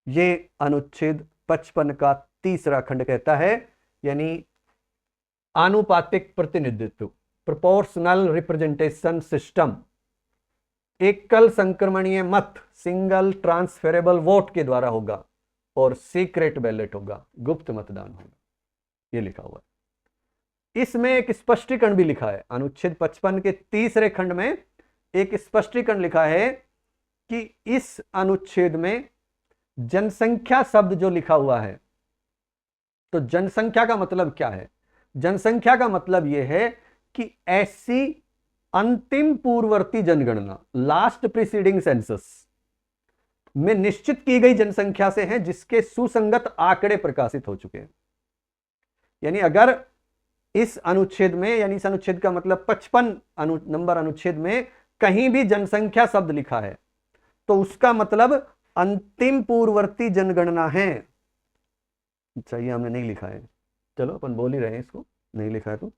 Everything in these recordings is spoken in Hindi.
ये अनुच्छेद 55 का तीसरा खंड कहता है, यानी आनुपातिक प्रतिनिधित्व, प्रोपोर्शनल रिप्रेजेंटेशन सिस्टम, एकल संक्रमणीय मत, सिंगल ट्रांसफरेबल वोट के द्वारा होगा और सीक्रेट बैलेट होगा, गुप्त मतदान होगा, ये लिखा हुआ है। इसमें एक स्पष्टीकरण भी लिखा है, अनुच्छेद 55 के तीसरे खंड में एक स्पष्टीकरण लिखा है कि इस अनुच्छेद में जनसंख्या शब्द जो लिखा हुआ है, तो जनसंख्या का मतलब क्या है? जनसंख्या का मतलब यह है कि ऐसी अंतिम पूर्ववर्ती जनगणना, लास्ट प्रीसीडिंग सेंसस में निश्चित की गई जनसंख्या से है जिसके सुसंगत आंकड़े प्रकाशित हो चुके हैं। यानी अगर इस अनुच्छेद में, यानी इस अनुच्छेद का मतलब 55 नंबर अनुच्छेद में कहीं भी जनसंख्या शब्द लिखा है तो उसका मतलब अंतिम पूर्ववर्ती जनगणना है। अच्छा, ये हमने नहीं लिखा है, चलो अपन बोल ही रहे हैं, इसको नहीं लिखा है तो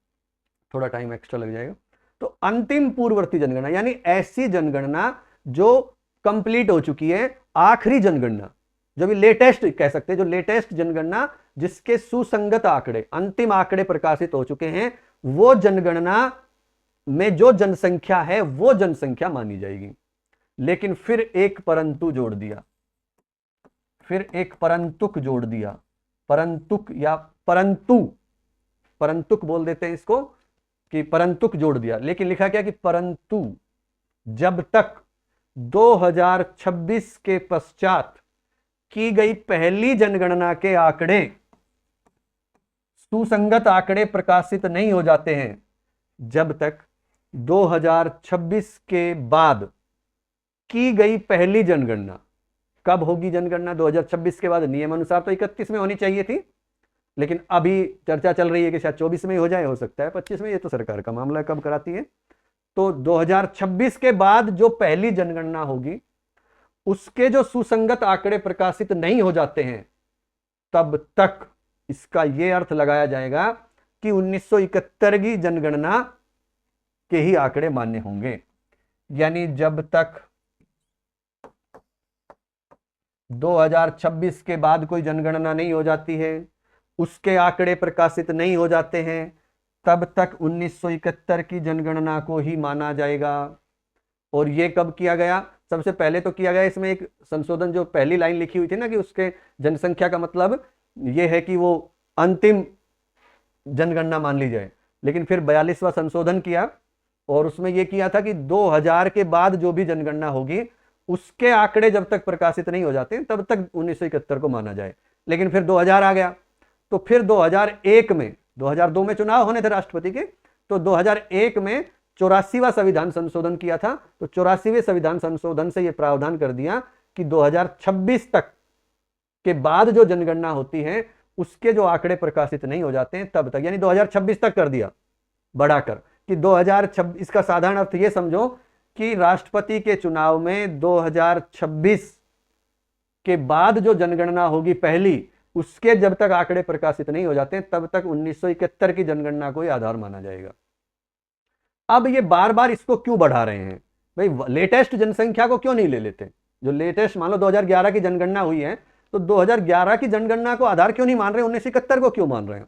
थोड़ा टाइम एक्स्ट्रा लग जाएगा। तो अंतिम पूर्ववर्ती जनगणना यानी ऐसी जनगणना जो कंप्लीट हो चुकी है, आखिरी जनगणना, जो भी लेटेस्ट कह सकते हैं, जो लेटेस्ट जनगणना जिसके सुसंगत आंकड़े, अंतिम आंकड़े प्रकाशित हो चुके हैं, वो जनगणना में जो जनसंख्या है वो जनसंख्या मानी जाएगी। लेकिन फिर एक परंतु जोड़ दिया, फिर एक परंतुक जोड़ दिया, परंतुक या परंतुक बोल देते हैं इसको, कि परंतुक जोड़ दिया। लेकिन लिखा क्या कि परंतु जब तक 2026 के पश्चात की गई पहली जनगणना के आंकड़े, सुसंगत आंकड़े प्रकाशित नहीं हो जाते हैं, जब तक 2026 के बाद की गई पहली जनगणना, कब होगी जनगणना 2026 के बाद? नियम अनुसार तो 31 में होनी चाहिए थी, लेकिन अभी चर्चा चल रही है कि शायद 24 में ही हो जाए, हो सकता है 25 में, ये तो सरकार का मामला है कब कराती है। तो 2026 के बाद जो पहली जनगणना होगी उसके जो सुसंगत आंकड़े प्रकाशित नहीं हो जाते हैं, तब तक इसका यह अर्थ लगाया जाएगा कि 1971 की जनगणना के ही आंकड़े मान्य होंगे। यानी जब तक 2026 के बाद कोई जनगणना नहीं हो जाती है, उसके आंकड़े प्रकाशित नहीं हो जाते हैं, तब तक 1971 की जनगणना को ही माना जाएगा। और यह कब किया गया? सबसे पहले तो किया गया इसमें एक संशोधन, जो पहली लाइन लिखी हुई थी ना कि उसके जनसंख्या का मतलब यह है कि वो अंतिम जनगणना मान ली जाए, लेकिन फिर 42वां संशोधन किया और उसमें यह किया था कि 2000 के बाद जो भी जनगणना होगी उसके आंकड़े जब तक प्रकाशित नहीं हो जाते तब तक 1971 को माना जाए। लेकिन फिर 2000 आ गया, तो फिर 2001 में, 2002 में चुनाव होने थे राष्ट्रपति के, तो 2001 में 84वां संविधान संशोधन किया था। तो 84वें संविधान संशोधन से यह प्रावधान कर दिया कि 2026 तक के बाद जो जनगणना होती है उसके जो आंकड़े प्रकाशित नहीं हो जाते हैं तब तक, यानी 2026 तक कर दिया बढ़ाकर कि 2026। इसका साधारण अर्थ यह समझो कि राष्ट्रपति के चुनाव में 2026 के बाद जो जनगणना होगी पहली, उसके जब तक आंकड़े प्रकाशित नहीं हो जाते तब तक 1971 की जनगणना को ही आधार माना जाएगा। अब ये बार बार इसको क्यों बढ़ा रहे हैं भाई? लेटेस्ट जनसंख्या को क्यों नहीं ले लेते? जो लेटेस्ट, मान लो 2011 की जनगणना हुई है, तो 2011 की जनगणना को आधार क्यों नहीं मान रहे, 1971 को क्यों मान रहे हैं?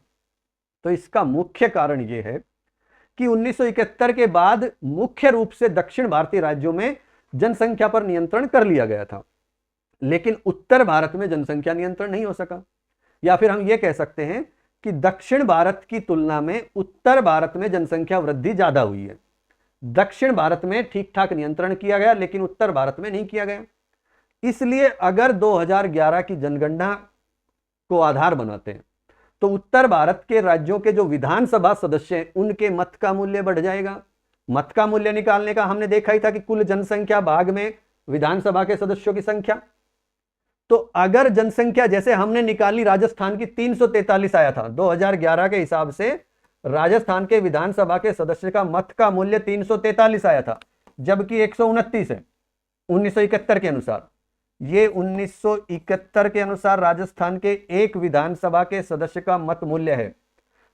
तो इसका मुख्य कारण यह है कि 1971 के बाद मुख्य रूप से दक्षिण भारतीय राज्यों में जनसंख्या पर नियंत्रण कर लिया गया था, लेकिन उत्तर भारत में जनसंख्या नियंत्रण नहीं हो सका। या फिर हम यह कह सकते हैं कि दक्षिण भारत की तुलना में उत्तर भारत में जनसंख्या वृद्धि ज्यादा हुई है। दक्षिण भारत में ठीक ठाक नियंत्रण किया गया, लेकिन उत्तर भारत में नहीं किया गया। इसलिए अगर 2011 की जनगणना को आधार बनाते हैं तो उत्तर भारत के राज्यों के जो विधानसभा सदस्य हैं उनके मत का मूल्य बढ़ जाएगा। मत का मूल्य निकालने का हमने देखा ही था कि कुल जनसंख्या भाग में विधानसभा के सदस्यों की संख्या। तो अगर जनसंख्या जैसे हमने निकाली, राजस्थान की 343 आया था 2011 के हिसाब से, राजस्थान के विधानसभा के सदस्य का मत का मूल्य 343 आया था, जबकि 129 है 1971 के अनुसार। ये 1971 के अनुसार राजस्थान के एक विधानसभा के सदस्य का मत मूल्य है,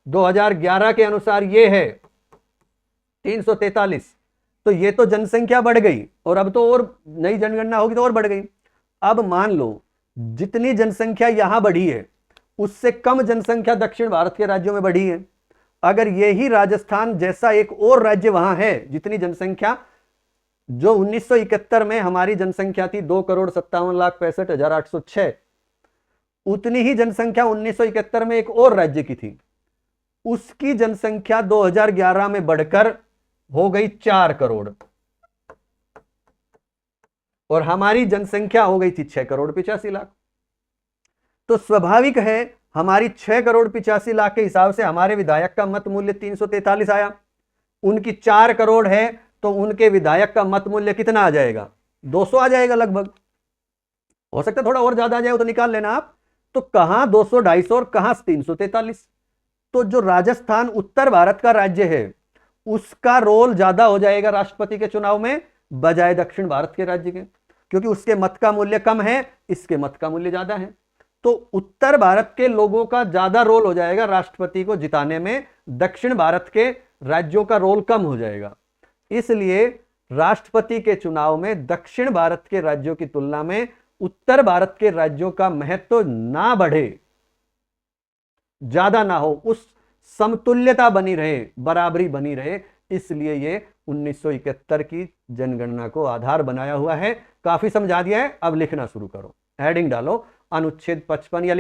2011 के अनुसार ये है 343। तो ये तो जनसंख्या बढ़ गई और अब तो और नई जनगणना होगी तो और बढ़ गई। अब मान लो जितनी जनसंख्या यहां बढ़ी है उससे कम जनसंख्या दक्षिण भारत के राज्यों में बढ़ी है। अगर यही राजस्थान जैसा एक और राज्य वहां है, जितनी जनसंख्या जो 1971 में हमारी जनसंख्या थी 2,57,65,806, उतनी ही जनसंख्या 1971 में एक और राज्य की थी, उसकी जनसंख्या 2011 में बढ़कर हो गई 4 करोड़ और हमारी जनसंख्या हो गई थी 6,85,00,000। तो स्वाभाविक है हमारी 6,85,00,000 के हिसाब से हमारे विधायक का मत मूल्य 343 आया, उनकी 4 करोड़ है तो उनके विधायक का मत मूल्य कितना आ जाएगा? 200 आ जाएगा लगभग। हो सकता है थोड़ा और ज्यादा आ जाए तो निकाल लेना आप। तो कहां 200, 250 और कहां 343। तो जो राजस्थान उत्तर भारत का राज्य है उसका रोल ज्यादा हो जाएगा राष्ट्रपति के चुनाव में बजाय दक्षिण भारत के राज्य के, क्योंकि उसके मत का मूल्य कम है, इसके मत का मूल्य ज्यादा है। तो उत्तर भारत के लोगों का ज्यादा रोल हो जाएगा राष्ट्रपति को जिताने में, दक्षिण भारत के राज्यों का रोल कम हो जाएगा। इसलिए राष्ट्रपति के चुनाव में दक्षिण भारत के राज्यों की तुलना में उत्तर भारत के राज्यों का महत्व ना बढ़े, ज्यादा ना हो, उस समतुल्यता बनी रहे, बराबरी बनी रहे, इसलिए ये 1971 की जनगणना को आधार बनाया हुआ है। काफी समझा दिया है, अब लिखना शुरू करो, हेडिंग डालो अनुच्छेद 55 या